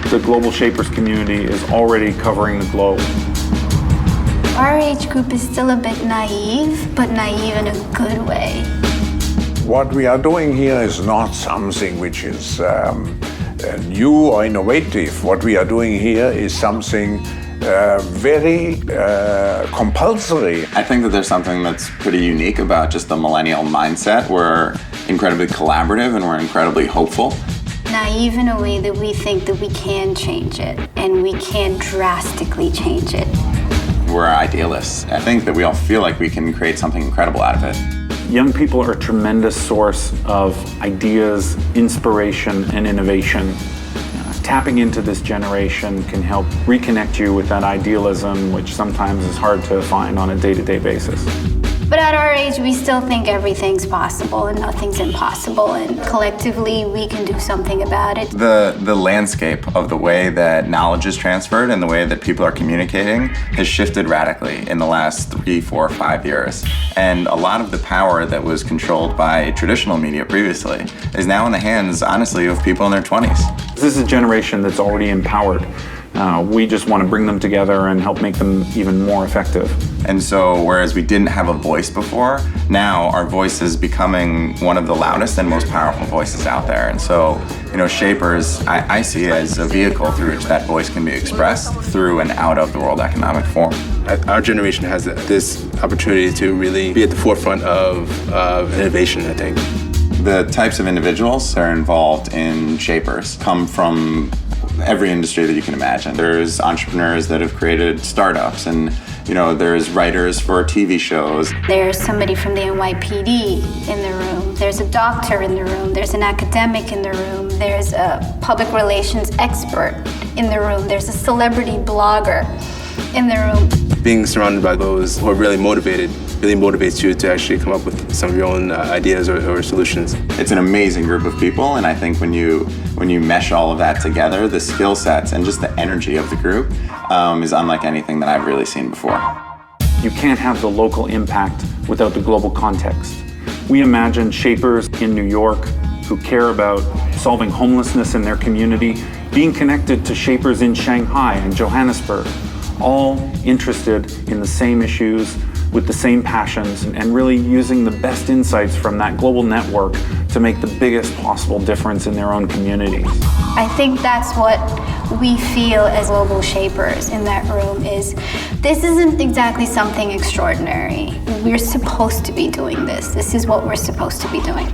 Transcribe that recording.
the Global Shapers community is already covering the globe. Our age group is still a bit naive, but naive in a good way. What we are doing here is not something which is new or innovative. What we are doing here is something very compulsory. I think that there's something that's pretty unique about just the millennial mindset. We're incredibly collaborative and we're incredibly hopeful. Naive in a way that we think that we can change it, and we can drastically change it. We're idealists. I think that we all feel like we can create something incredible out of it. Young people are a tremendous source of ideas, inspiration, and innovation. Tapping into this generation can help reconnect you with that idealism, which sometimes is hard to find on a day-to-day basis. But at our age, we still think everything's possible and nothing's impossible, and collectively, we can do something about it. The landscape of the way that knowledge is transferred and the way that people are communicating has shifted radically in the last 3, 4, 5 years. And a lot of the power that was controlled by traditional media previously is now in the hands, honestly, of people in their 20s. This is a generation that's already empowered. We just want to bring them together and help make them even more effective. And so, whereas we didn't have a voice before, now our voice is becoming one of the loudest and most powerful voices out there. And so, Shapers, I see it as a vehicle through which that voice can be expressed through and out of the World Economic Forum. Our generation has this opportunity to really be at the forefront of innovation, I think. The types of individuals that are involved in Shapers come from every industry that you can imagine. There's entrepreneurs that have created startups, and there's writers for TV shows. There's somebody from the NYPD in the room. There's a doctor in the room. There's an academic in the room. There's a public relations expert in the room. There's a celebrity blogger in the room. Being surrounded by those who are really motivated really motivates you to actually come up with some of your own ideas or solutions. It's an amazing group of people, and I think when you mesh all of that together, the skill sets and just the energy of the group is unlike anything that I've really seen before. You can't have the local impact without the global context. We imagine Shapers in New York who care about solving homelessness in their community, being connected to Shapers in Shanghai and Johannesburg, all interested in the same issues, with the same passions, and really using the best insights from that global network to make the biggest possible difference in their own communities. I think that's what we feel as Global Shapers in that room is, this isn't exactly something extraordinary. We're supposed to be doing this. This is what we're supposed to be doing.